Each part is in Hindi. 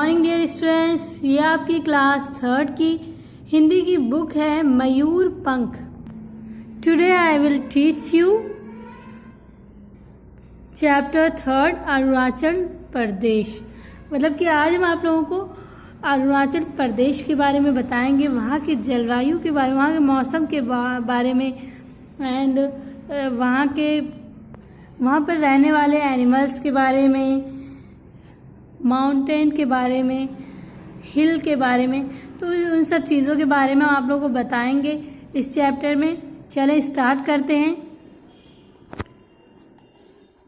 मॉर्निंग डियर स्टूडेंट्स, ये आपकी क्लास थर्ड की हिंदी की बुक है Mayur Pankh. Today I will teach you chapter third Arunachal Pradesh. मतलब कि आज हम आप लोगों को अरुणाचल प्रदेश के बारे में बताएंगे, वहाँ की जलवायु के बारे में, वहाँ के मौसम के बारे में एंड वहाँ पर रहने वाले एनिमल्स के बारे में, माउंटेन के बारे में, हिल के बारे में। तो उन सब चीज़ों के बारे में आप लोगों को बताएंगे इस चैप्टर में। चलें स्टार्ट करते हैं।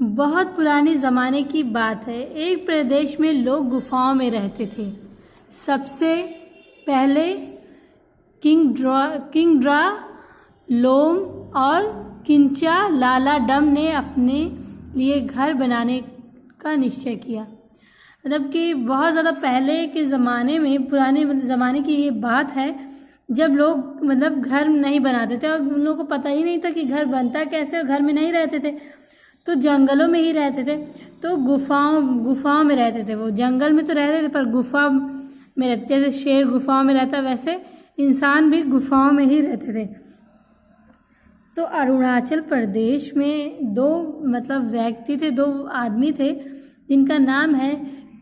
बहुत पुराने ज़माने की बात है। एक प्रदेश में लोग गुफाओं में रहते थे। सबसे पहले किंगड्रा लोम और किंचा लाला डम ने अपने लिए घर बनाने का निश्चय किया। मतलब कि बहुत ज़्यादा पहले के ज़माने में, पुराने ज़माने की ये बात है, जब लोग मतलब घर नहीं बनाते थे और उन लोगों को पता ही नहीं था कि घर बनता कैसे, और घर में नहीं रहते थे तो जंगलों में ही रहते थे। तो गुफाओं में रहते थे। वो जंगल में तो रहते थे पर गुफा में रहते, जैसे शेर गुफाओं में रहता वैसे इंसान भी गुफाओं में ही रहते थे। तो अरुणाचल प्रदेश में दो व्यक्ति थे, दो आदमी थे जिनका नाम है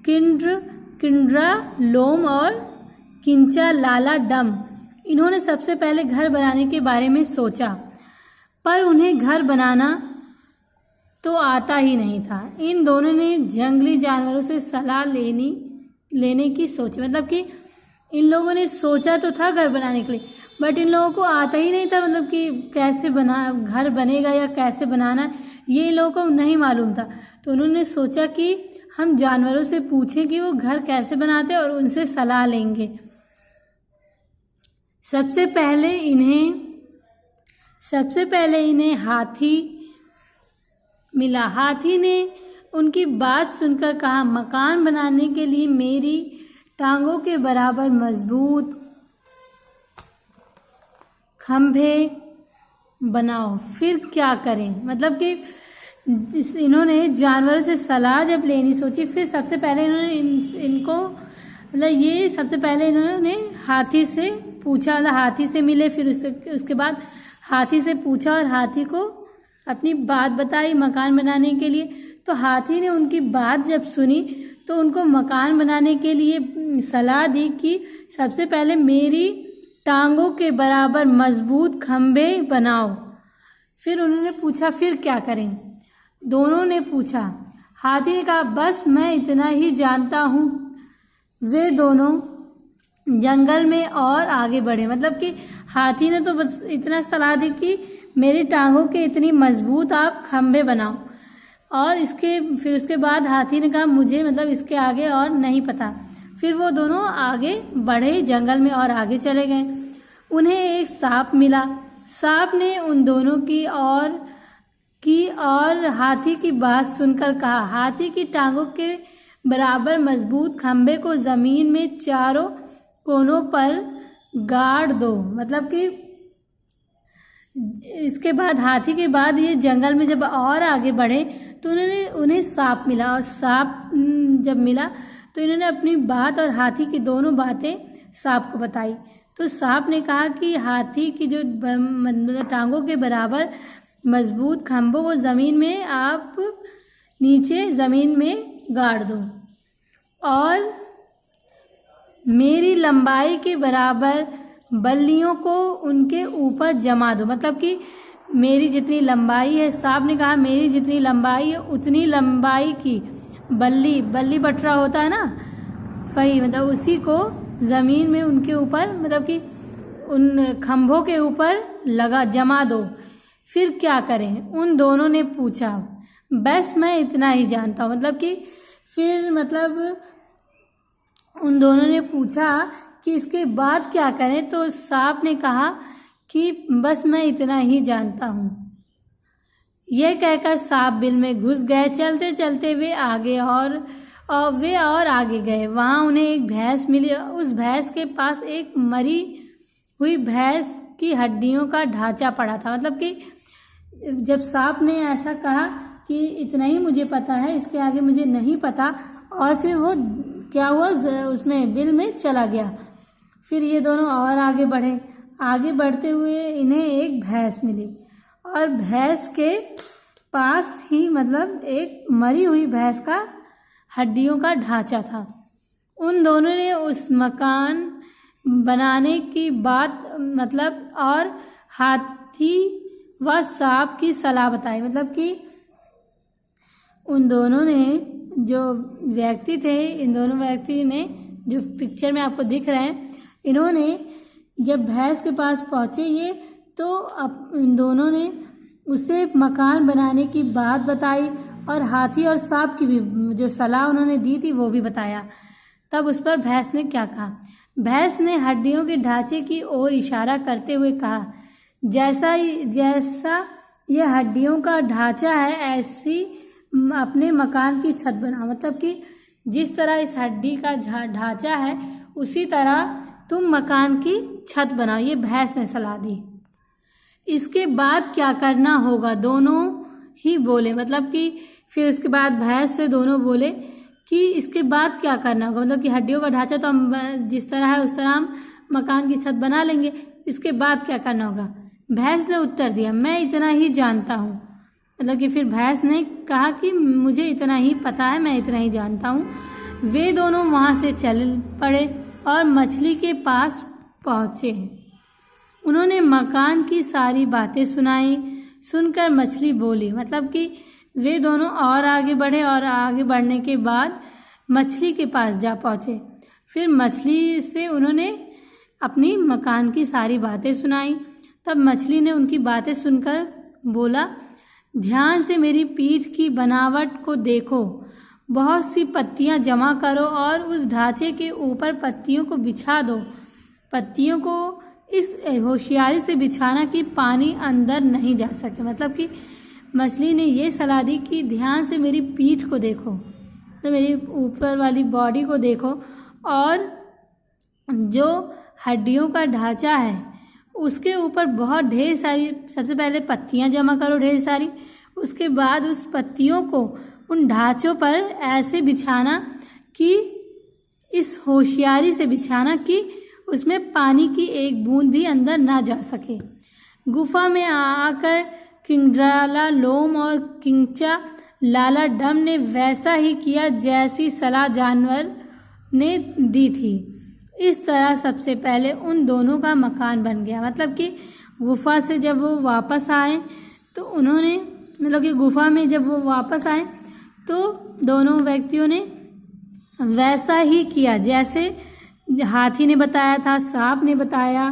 किंगड्रा लोम और किंचा लाला डम। इन्होंने सबसे पहले घर बनाने के बारे में सोचा, पर उन्हें घर बनाना तो आता ही नहीं था। इन दोनों ने जंगली जानवरों से सलाह लेने की सोची। मतलब कि इन लोगों ने सोचा तो था घर बनाने के लिए, बट इन लोगों को आता ही नहीं था, मतलब कि कैसे घर बनेगा या कैसे बनाना, ये इन लोगों को नहीं मालूम था। तो उन्होंने सोचा कि हम जानवरों से पूछें कि वो घर कैसे बनाते और उनसे सलाह लेंगे। सबसे पहले इन्हें हाथी मिला। हाथी ने उनकी बात सुनकर कहा, मकान बनाने के लिए मेरी टांगों के बराबर मजबूत खंभे बनाओ, फिर क्या करें। मतलब कि इन्होंने जानवरों से सलाह जब लेनी सोची, फिर सबसे पहले इन्होंने हाथी से पूछा, मतलब हाथी से मिले, फिर उसके बाद हाथी से पूछा और हाथी को अपनी बात बताई मकान बनाने के लिए। तो हाथी ने उनकी बात जब सुनी तो उनको मकान बनाने के लिए सलाह दी कि सबसे पहले मेरी टांगों के बराबर मजबूत खंभे बनाओ। फिर उन्होंने पूछा फिर क्या करें। दोनों ने पूछा। हाथी ने कहा, बस मैं इतना ही जानता हूँ। वे दोनों जंगल में और आगे बढ़े। मतलब कि हाथी ने तो बस इतना सलाह दी कि मेरी टांगों के इतनी मजबूत आप खंभे बनाओ, और फिर उसके बाद हाथी ने कहा, मुझे इसके आगे और नहीं पता। फिर वो दोनों आगे बढ़े, जंगल में और आगे चले गए। उन्हें एक सांप मिला। सांप ने उन दोनों की और हाथी की बात सुनकर कहा, हाथी की टांगों के बराबर मजबूत खंभे को जमीन में चारों कोनों पर गाड़ दो। मतलब कि इसके बाद हाथी के बाद ये जंगल में जब और आगे बढ़े तो उन्हें सांप मिला, और सांप जब मिला तो इन्होंने अपनी बात और हाथी की दोनों बातें सांप को बताई। तो सांप ने कहा कि हाथी की जो टांगों के बराबर मजबूत खंभों को जमीन में आप नीचे जमीन में गाड़ दो, और मेरी लंबाई के बराबर बल्लियों को उनके ऊपर जमा दो। मतलब कि मेरी जितनी लंबाई है, सांप ने कहा मेरी जितनी लंबाई है उतनी लंबाई की बल्ली बटरा होता है ना, वही उसी को जमीन में उनके ऊपर, मतलब कि उन खंभों के ऊपर जमा दो, फिर क्या करें। उन दोनों ने पूछा। बस मैं इतना ही जानता हूँ। मतलब कि फिर उन दोनों ने पूछा कि इसके बाद क्या करें। तो सांप ने कहा कि बस मैं इतना ही जानता हूँ। यह कहकर सांप बिल में घुस गए। चलते चलते वे आगे और आगे गए। वहाँ उन्हें एक भैंस मिली। उस भैंस के पास एक मरी हुई भैंस की हड्डियों का ढांचा पड़ा था। मतलब कि जब सांप ने ऐसा कहा कि इतना ही मुझे पता है, इसके आगे मुझे नहीं पता, और फिर वो क्या हुआ, उसमें बिल में चला गया। फिर ये दोनों और आगे बढ़े। आगे बढ़ते हुए इन्हें एक भैंस मिली और भैंस के पास ही मतलब एक मरी हुई भैंस का हड्डियों का ढांचा था। उन दोनों ने उस मकान बनाने की बात मतलब और हाथी व सांप की सलाह बताई। मतलब कि उन दोनों ने जो व्यक्ति थे, इन दोनों व्यक्ति ने जो पिक्चर में आपको दिख रहे हैं, इन्होंने जब भैंस के पास पहुँचे ये तो अब इन दोनों ने उसे मकान बनाने की बात बताई और हाथी और सांप की भी जो सलाह उन्होंने दी थी वो भी बताया। तब उस पर भैंस ने क्या कहा? भैंस ने हड्डियों के ढांचे की ओर इशारा करते हुए कहा, जैसा यह हड्डियों का ढांचा है ऐसी अपने मकान की छत बनाओ। मतलब कि जिस तरह इस हड्डी का ढांचा है उसी तरह तुम मकान की छत बनाओ। ये भैंस ने सलाह दी। इसके बाद क्या करना होगा? दोनों ही बोले। मतलब कि फिर इसके बाद भैंस से दोनों बोले कि इसके बाद क्या करना होगा। मतलब कि हड्डियों का ढांचा तो हम जिस तरह है उस तरह हम मकान की छत बना लेंगे, इसके बाद क्या करना होगा? भैंस ने उत्तर दिया, मैं इतना ही जानता हूँ। मतलब कि फिर भैंस ने कहा कि मुझे इतना ही पता है, मैं इतना ही जानता हूँ। वे दोनों वहाँ से चल पड़े और मछली के पास पहुँचे। उन्होंने मकान की सारी बातें सुनाई। सुनकर मछली बोली। मतलब कि वे दोनों और आगे बढ़े और आगे बढ़ने के बाद मछली के पास जा पहुँचे। फिर मछली से उन्होंने अपनी मकान की सारी बातें सुनाई। तब मछली ने उनकी बातें सुनकर बोला, ध्यान से मेरी पीठ की बनावट को देखो। बहुत सी पत्तियां जमा करो और उस ढांचे के ऊपर पत्तियों को बिछा दो। पत्तियों को इस होशियारी से बिछाना कि पानी अंदर नहीं जा सके। मतलब कि मछली ने ये सलाह दी कि ध्यान से मेरी पीठ को देखो, तो मेरी ऊपर वाली बॉडी को देखो और जो हड्डियों का ढांचा है उसके ऊपर बहुत ढेर सारी, सबसे पहले पत्तियां जमा करो ढेर सारी। उसके बाद उस पत्तियों को उन ढांचों पर ऐसे बिछाना कि इस होशियारी से बिछाना कि उसमें पानी की एक बूंद भी अंदर ना जा सके। गुफा में आकर किंगड्राला लोम और किंचा लाला डम ने वैसा ही किया जैसी सलाह जानवर ने दी थी। इस तरह सबसे पहले उन दोनों का मकान बन गया। मतलब कि गुफा से जब वो वापस आए तो उन्होंने, मतलब कि गुफा में जब वो वापस आए तो दोनों व्यक्तियों ने वैसा ही किया जैसे हाथी ने बताया था, सांप ने बताया,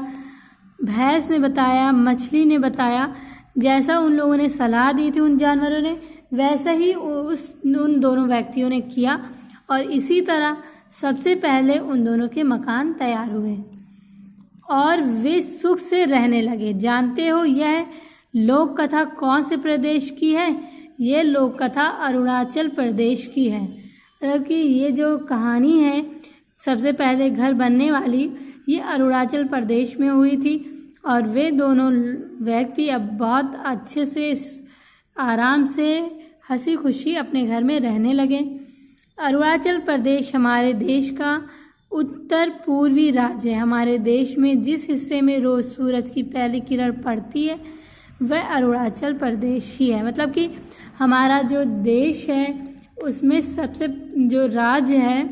भैंस ने बताया, मछली ने बताया। जैसा उन लोगों ने सलाह दी थी उन जानवरों ने, वैसा ही उन दोनों व्यक्तियों ने किया और इसी तरह सबसे पहले उन दोनों के मकान तैयार हुए और वे सुख से रहने लगे। जानते हो यह लोक कथा कौन से प्रदेश की है? ये लोक कथा अरुणाचल प्रदेश की है। मतलब कि ये जो कहानी है सबसे पहले घर बनने वाली, ये अरुणाचल प्रदेश में हुई थी और वे दोनों व्यक्ति अब बहुत अच्छे से आराम से हंसी खुशी अपने घर में रहने लगे। अरुणाचल प्रदेश हमारे देश का उत्तर पूर्वी राज्य है। हमारे देश में जिस हिस्से में रोज सूरज की पहली किरण पड़ती है वह अरुणाचल प्रदेश ही है। मतलब कि हमारा जो देश है उसमें सबसे जो राज्य है,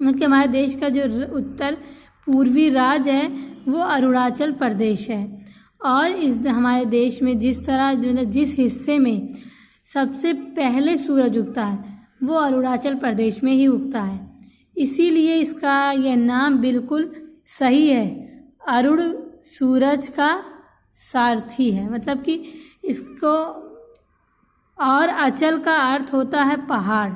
मतलब कि हमारे देश का जो उत्तर पूर्वी राज्य है वो अरुणाचल प्रदेश है। और इस हमारे देश में जिस तरह जिस हिस्से में सबसे पहले सूरज उगता है वो अरुणाचल प्रदेश में ही उगता है, इसीलिए इसका यह नाम बिल्कुल सही है, अरुण सूरज का सारथी है। मतलब कि इसको, और अचल का अर्थ होता है पहाड़।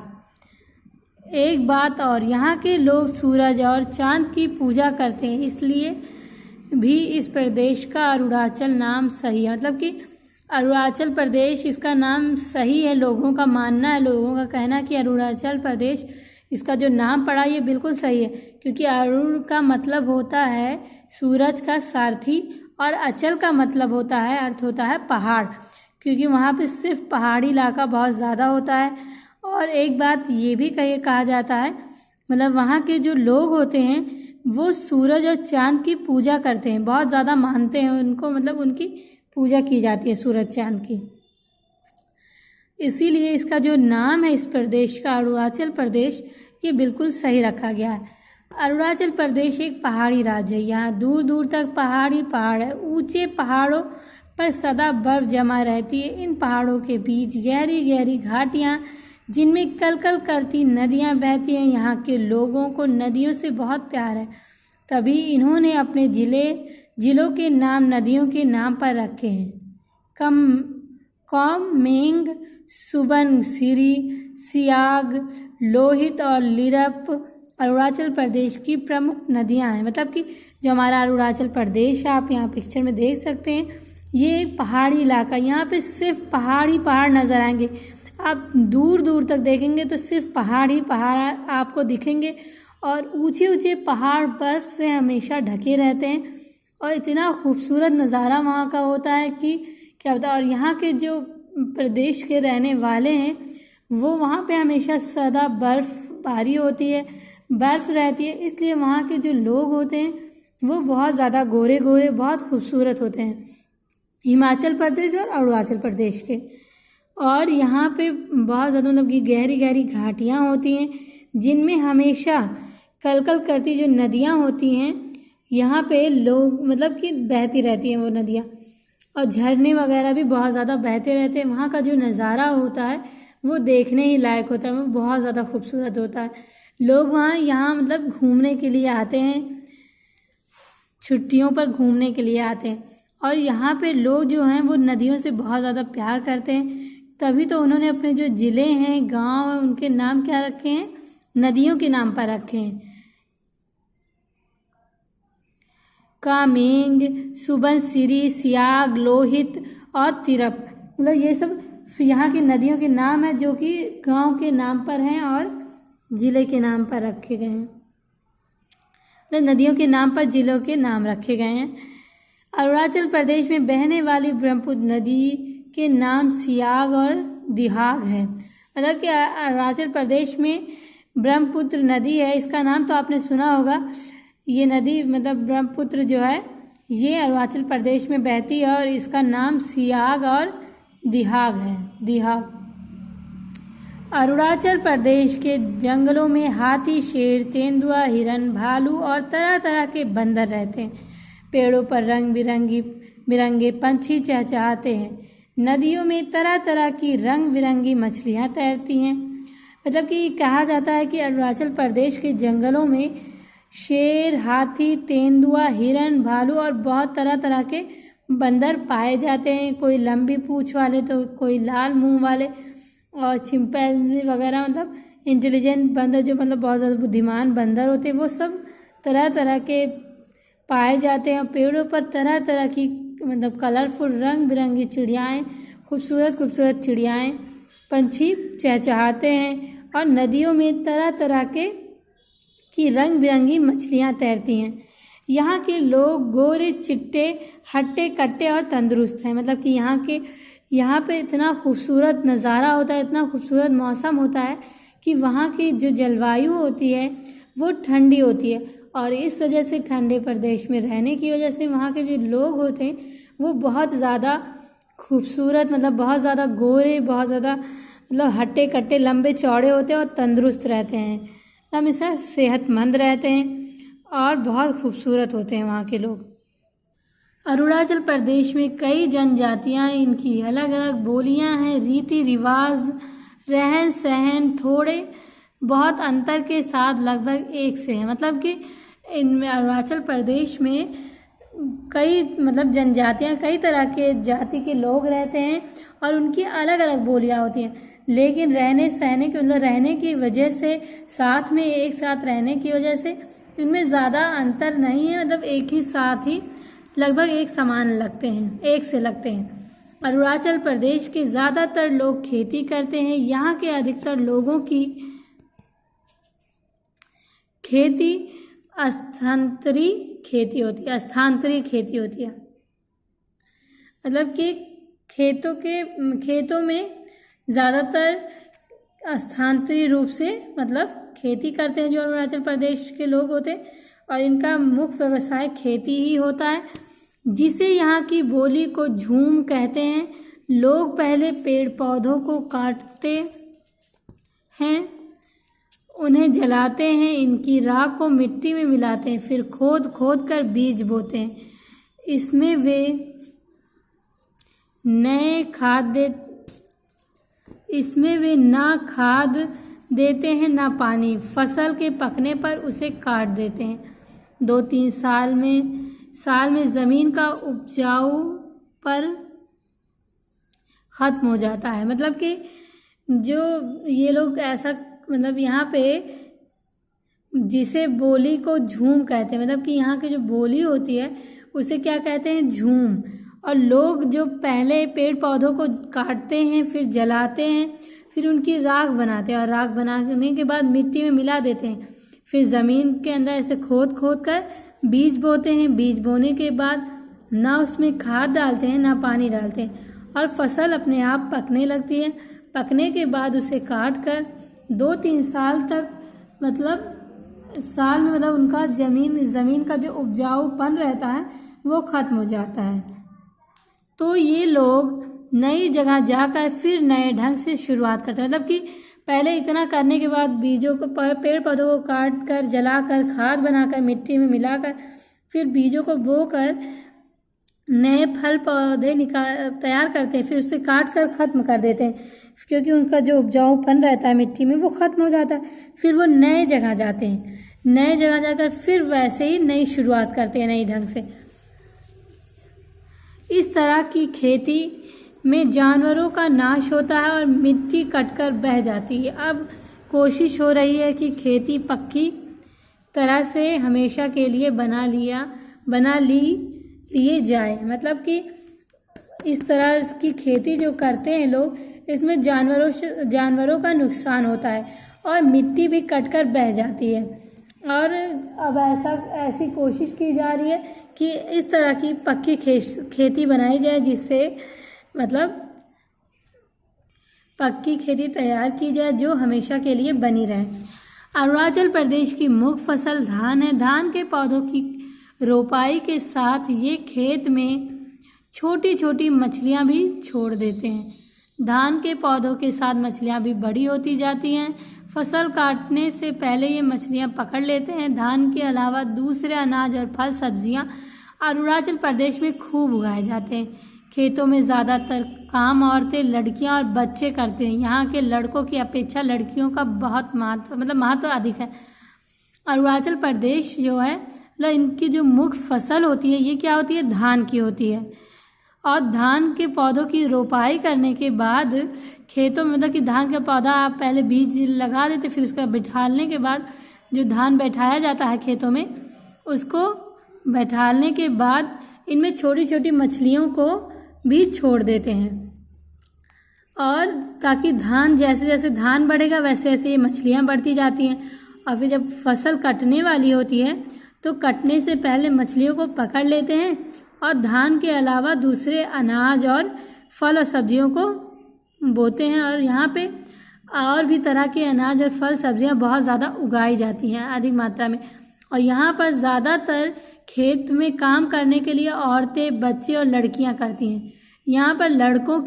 एक बात और, यहाँ के लोग सूरज और चांद की पूजा करते हैं, इसलिए भी इस प्रदेश का अरुणाचल नाम सही है। मतलब कि अरुणाचल प्रदेश इसका नाम सही है, लोगों का मानना है, लोगों का कहना कि अरुणाचल प्रदेश इसका जो नाम पड़ा ये बिल्कुल सही है, क्योंकि अरुण का मतलब होता है सूरज का सारथी और अचल का मतलब होता है, अर्थ होता है पहाड़, क्योंकि वहाँ पे सिर्फ पहाड़ी इलाका बहुत ज़्यादा होता है। और एक बात ये भी कहा जाता है मतलब वहाँ के जो लोग होते हैं वो सूरज और चांद की पूजा करते हैं, बहुत ज़्यादा मानते हैं उनको, मतलब उनकी पूजा की जाती है सूरज चांद की। इसीलिए इसका जो नाम है इस प्रदेश का, अरुणाचल प्रदेश, ये बिल्कुल सही रखा गया है। अरुणाचल प्रदेश एक पहाड़ी राज्य है। यहाँ दूर दूर तक पहाड़ी पहाड़ है। ऊंचे पहाड़ों पर सदा बर्फ जमा रहती है। इन पहाड़ों के बीच गहरी गहरी घाटियाँ जिनमें कल कल करती नदियाँ बहती हैं। यहाँ के लोगों को नदियों से बहुत प्यार है, तभी इन्होंने अपने जिलों के नाम नदियों के नाम पर रखे हैं। कॉमेंग, सुबनसिरी, सियाग, लोहित और लिरप अरुणाचल प्रदेश की प्रमुख नदियां हैं। मतलब कि जो हमारा अरुणाचल प्रदेश है, आप यहाँ पिक्चर में देख सकते हैं, ये एक पहाड़ी इलाका, यहाँ पे सिर्फ पहाड़ ही पहाड़ नज़र आएंगे। आप दूर दूर तक देखेंगे तो सिर्फ पहाड़ ही पहाड़ आपको दिखेंगे, और ऊंचे ऊंचे पहाड़ बर्फ से हमेशा ढके रहते हैं, और इतना खूबसूरत नज़ारा वहाँ का होता है कि क्या होता है। और यहाँ के जो प्रदेश के रहने वाले हैं वो वहाँ पे हमेशा सदा बर्फबारी होती है, बर्फ़ रहती है, इसलिए वहाँ के जो लोग होते हैं वो बहुत ज़्यादा गोरे गोरे, बहुत खूबसूरत होते हैं, हिमाचल प्रदेश और अरुणाचल प्रदेश के। और यहाँ पे बहुत ज़्यादा मतलब कि गहरी गहरी घाटियाँ होती हैं जिनमें हमेशा कलकल करती जो नदियाँ होती हैं, यहाँ पे लोग मतलब कि बहती रहती हैं वो नदियाँ, और झरने वगैरह भी बहुत ज़्यादा बहते रहते हैं। वहाँ का जो नज़ारा होता है वो देखने ही लायक होता है, वो बहुत ज़्यादा खूबसूरत होता है। लोग यहाँ मतलब घूमने के लिए आते हैं, छुट्टियों पर घूमने के लिए आते हैं, और यहाँ पे लोग जो हैं वो नदियों से बहुत ज़्यादा प्यार करते हैं, तभी तो उन्होंने अपने जो ज़िले हैं, गांव हैं, उनके नाम क्या रखे हैं, नदियों के नाम पर रखे हैं। कामेंग, सुबनसिरी, सियाग, लोहित और तिरप, मतलब ये सब यहाँ की नदियों के नाम है जो कि गांव के नाम पर हैं और ज़िले के नाम पर रखे गए हैं। तो नदियों के नाम पर ज़िलों के नाम रखे गए हैं। अरुणाचल प्रदेश में बहने वाली ब्रह्मपुत्र नदी के नाम सियाग और दिहाग है। मतलब कि अरुणाचल प्रदेश में ब्रह्मपुत्र नदी है, इसका नाम तो आपने सुना होगा। ये नदी मतलब ब्रह्मपुत्र जो है ये अरुणाचल प्रदेश में बहती है और इसका नाम सियाग और दिहाग है। दिहाग। अरुणाचल प्रदेश के जंगलों में हाथी, शेर, तेंदुआ, हिरन, भालू और तरह तरह के बंदर रहते हैं। पेड़ों पर रंग बिरंगे पंछी चहचहाते हैं। नदियों में तरह तरह की रंग बिरंगी मछलियाँ तैरती हैं। मतलब कि कहा जाता है कि अरुणाचल प्रदेश के जंगलों में शेर, हाथी, तेंदुआ, हिरन, भालू और बहुत तरह तरह के बंदर पाए जाते हैं। कोई लंबी पूँछ वाले तो कोई लाल मुंह वाले, और चिंपैंजी वगैरह, मतलब इंटेलिजेंट बंदर जो मतलब बहुत ज़्यादा बुद्धिमान बंदर होते हैं, वो सब तरह तरह के पाए जाते हैं। पेड़ों पर तरह तरह की मतलब कलरफुल रंग बिरंगी चिड़ियाएँ, खूबसूरत खूबसूरत चिड़ियाएँ, पंछी चहचहाते हैं, और नदियों में तरह तरह की रंग बिरंगी मछलियाँ तैरती हैं। यहाँ के लोग गोरे, चिट्टे, हट्टे कट्टे और तंदुरुस्त हैं। मतलब कि यहाँ पे इतना खूबसूरत नज़ारा होता है, इतना खूबसूरत मौसम होता है कि वहाँ की जो जलवायु होती है वो ठंडी होती है, और इस वजह से ठंडे प्रदेश में रहने की वजह से वहाँ के जो लोग होते हैं वो बहुत ज़्यादा खूबसूरत, मतलब बहुत ज़्यादा गोरे, बहुत ज़्यादा मतलब हट्टे कट्टे, लंबे चौड़े होते हैं और तंदुरुस्त रहते हैं, हमेशा सेहतमंद रहते हैं और बहुत खूबसूरत होते हैं वहाँ के लोग। अरुणाचल प्रदेश में कई जनजातियाँ, इनकी अलग अलग बोलियाँ हैं, रीति रिवाज, रहन सहन थोड़े बहुत अंतर के साथ लगभग एक से है। मतलब कि इनमें अरुणाचल प्रदेश में कई मतलब जनजातियाँ, कई तरह के जाति के लोग रहते हैं और उनकी अलग अलग बोलियाँ होती हैं, लेकिन रहने सहने के मतलब रहने की वजह से, साथ में एक साथ रहने की वजह से इनमें ज़्यादा अंतर नहीं है। मतलब एक ही साथ ही लगभग एक समान लगते हैं, एक से लगते हैं। अरुणाचल प्रदेश के ज़्यादातर लोग खेती करते हैं। यहाँ के अधिकतर लोगों की खेती स्थानांतरी खेती होती है। मतलब कि खेतों में ज़्यादातर स्थानांतरित रूप से मतलब खेती करते हैं जो अरुणाचल प्रदेश के लोग होते हैं, और इनका मुख्य व्यवसाय खेती ही होता है, जिसे यहाँ की बोली को झूम कहते हैं। लोग पहले पेड़ पौधों को काटते हैं, उन्हें जलाते हैं, इनकी राख को मिट्टी में मिलाते हैं, फिर खोद खोद कर बीज बोते हैं। इसमें वे ना खाद देते हैं ना पानी। फसल के पकने पर उसे काट देते हैं। 2-3 साल में ज़मीन का उपजाऊ पर ख़त्म हो जाता है। मतलब कि जो ये लोग ऐसा मतलब यहाँ पे जिसे बोली को झूम कहते हैं, मतलब कि यहाँ की जो बोली होती है उसे क्या कहते हैं, झूम। और लोग जो पहले पेड़ पौधों को काटते हैं, फिर जलाते हैं, फिर उनकी राख बनाते हैं, और राख बनाने के बाद मिट्टी में मिला देते हैं, फिर ज़मीन के अंदर ऐसे खोद खोद कर बीज बोते हैं। बीज बोने के बाद ना उसमें खाद डालते हैं ना पानी डालते हैं, और फसल अपने आप पकने लगती है। पकने के बाद उसे काट कर 2-3 साल तक मतलब उनका ज़मीन का जो उपजाऊपन रहता है वो ख़त्म हो जाता है। तो ये लोग नई जगह जाकर फिर नए ढंग से शुरुआत करते हैं। मतलब कि पहले इतना करने के बाद बीजों को पेड़ पौधों को काट कर जलाकर खाद बनाकर मिट्टी में मिलाकर फिर बीजों को बोकर नए फल पौधे तैयार करते हैं, फिर उसे काट कर ख़त्म कर देते हैं, क्योंकि उनका जो उपजाऊपन रहता है मिट्टी में वो ख़त्म हो जाता है। फिर वो नए जगह जाते हैं, नए जगह जाकर फिर वैसे ही नई शुरुआत करते हैं नई ढंग से। इस तरह की खेती में जानवरों का नाश होता है और मिट्टी कटकर बह जाती है। अब कोशिश हो रही है कि खेती पक्की तरह से हमेशा के लिए बना लिए जाए। मतलब कि इस तरह की खेती जो करते हैं लोग, इसमें जानवरों का नुकसान होता है और मिट्टी भी कटकर बह जाती है। और अब ऐसी कोशिश की जा रही है कि इस तरह की पक्की खेती बनाई जाए, जिससे मतलब पक्की खेती तैयार की जाए जो हमेशा के लिए बनी रहे। अरुणाचल प्रदेश की मुख्य फसल धान है। धान के पौधों की रोपाई के साथ ये खेत में छोटी छोटी मछलियाँ भी छोड़ देते हैं। धान के पौधों के साथ मछलियाँ भी बड़ी होती जाती हैं। फसल काटने से पहले ये मछलियाँ पकड़ लेते हैं। धान के अलावा दूसरे अनाज और फल सब्जियाँ अरुणाचल प्रदेश में खूब उगाए जाते हैं। खेतों में ज़्यादातर काम औरतें, लड़कियाँ और बच्चे करते हैं। यहाँ के लड़कों की अपेक्षा लड़कियों का बहुत महत्व अधिक है। अरुणाचल प्रदेश जो है मतलब इनकी जो मुख्य फसल होती है ये क्या होती है, धान की होती है। और धान के पौधों की रोपाई करने के बाद खेतों में मतलब कि धान का पौधा आप पहले बीज लगा देते, फिर उसका बिठालने के बाद जो धान बैठाया जाता है खेतों में, उसको बैठालने के बाद इनमें छोटी छोटी मछलियों को भी छोड़ देते हैं, और ताकि धान जैसे जैसे धान बढ़ेगा वैसे वैसे ये मछलियाँ बढ़ती जाती हैं। और फिर जब फसल कटने वाली होती है तो कटने से पहले मछलियों को पकड़ लेते हैं और धान के अलावा दूसरे अनाज और फल और सब्जियों को बोते हैं। और यहाँ पे और भी तरह के अनाज और फल सब्जियाँ बहुत ज़्यादा उगाई जाती हैं अधिक मात्रा में। और यहाँ पर ज़्यादातर खेत में काम करने के लिए औरतें, बच्चे और लड़कियाँ करती हैं। यहाँ पर लड़कों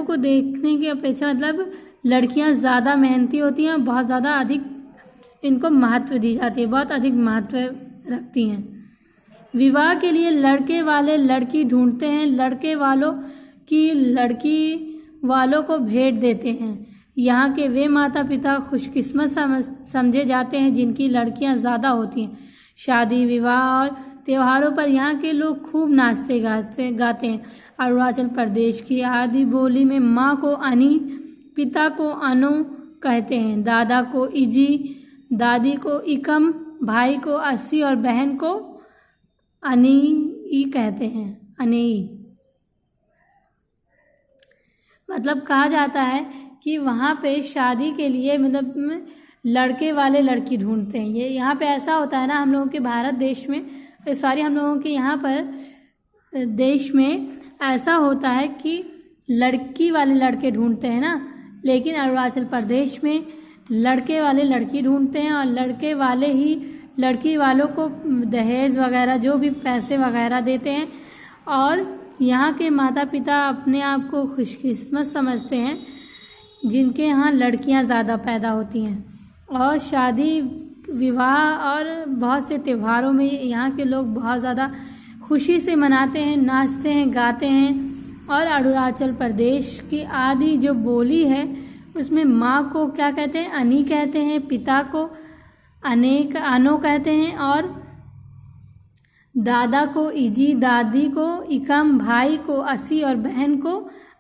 को देखने की अपेक्षा मतलब लड़कियाँ ज़्यादा मेहनती होती हैं, बहुत ज़्यादा अधिक इनको महत्व दी जाती है, बहुत अधिक महत्व रखती हैं। विवाह के लिए लड़के वाले लड़की ढूंढते हैं, लड़के वालों को भेंट देते हैं। यहाँ के वे माता पिता खुशकिस्मत समझे जाते हैं जिनकी लड़कियाँ ज़्यादा होती हैं। शादी, विवाह और त्योहारों पर यहाँ के लोग खूब नाचते गाते हैं। अरुणाचल प्रदेश की आदि बोली में माँ को अनी, पिता को अनु कहते हैं, दादा को इजी, दादी को इकम, भाई को अस्सी और बहन को अनी कहते हैं, अनी। मतलब कहा जाता है कि वहाँ पे शादी के लिए मतलब लड़के वाले लड़की ढूंढते हैं। ये यहाँ पे ऐसा होता है ना, हम लोगों के भारत देश में, हम लोगों के यहाँ पर देश में ऐसा होता है कि लड़की वाले लड़के ढूंढते हैं ना, लेकिन अरुणाचल प्रदेश में लड़के वाले लड़की ढूंढते हैं और लड़के वाले ही लड़की वालों को दहेज वगैरह जो भी पैसे वगैरह देते हैं। और यहाँ के माता पिता अपने आप को खुशकिस्मत समझते हैं जिनके यहाँ लड़कियाँ ज़्यादा पैदा होती हैं। और शादी विवाह और बहुत से त्योहारों में यहाँ के लोग बहुत ज़्यादा खुशी से मनाते हैं, नाचते हैं, गाते हैं। और अरुणाचल प्रदेश की आदि जो बोली है उसमें माँ को क्या कहते हैं, अनी कहते हैं, पिता को अनेक अनो कहते हैं और दादा को इजी, दादी को इकम, भाई को असी और बहन को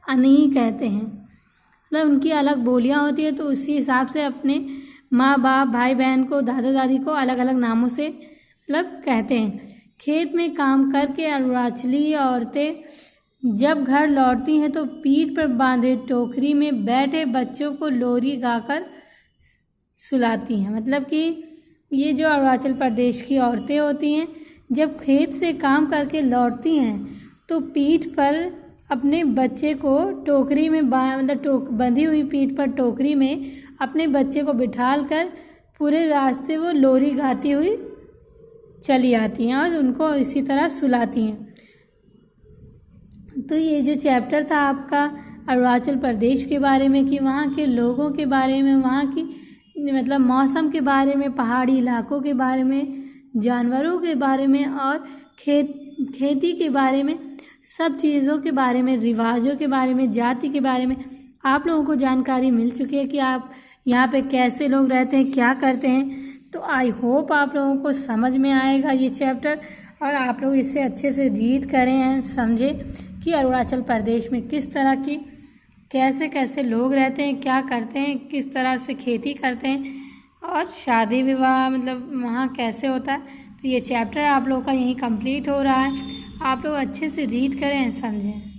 अनी कहते हैं। मतलब उनकी अलग बोलियां होती है, तो उसी हिसाब से अपने माँ बाप भाई बहन को दादा दादी को अलग अलग नामों से मतलब कहते हैं। खेत में काम करके अरुणाचली औरतें जब घर लौटती हैं तो पीठ पर बांधे टोकरी में बैठे बच्चों को लोरी गाकर सुलाती हैं। मतलब कि ये जो अरुणाचल प्रदेश की औरतें होती हैं जब खेत से काम करके लौटती हैं तो पीठ पर अपने बच्चे को टोकरी में बंधी हुई पीठ पर टोकरी में अपने बच्चे को बिठाल कर पूरे रास्ते वो लोरी गाती हुई चली आती हैं और उनको इसी तरह सुलाती हैं। तो ये जो चैप्टर था आपका अरुणाचल प्रदेश के बारे में कि वहाँ के लोगों के बारे में, वहाँ की मतलब मौसम के बारे में, पहाड़ी इलाकों के बारे में, जानवरों के बारे में और खेती के बारे में, सब चीज़ों के बारे में, रिवाजों के बारे में, जाति के बारे में आप लोगों को जानकारी मिल चुकी है कि आप यहाँ पे कैसे लोग रहते हैं, क्या करते हैं। तो आई होप आप लोगों को समझ में आएगा ये चैप्टर और आप लोग इसे अच्छे से रीड करें एंड समझें कि अरुणाचल प्रदेश में किस तरह की कैसे कैसे लोग रहते हैं, क्या करते हैं, किस तरह से खेती करते हैं और शादी विवाह मतलब वहाँ कैसे होता है। तो ये चैप्टर आप लोगों का यहीं कंप्लीट हो रहा है। आप लोग अच्छे से रीड करें, समझें।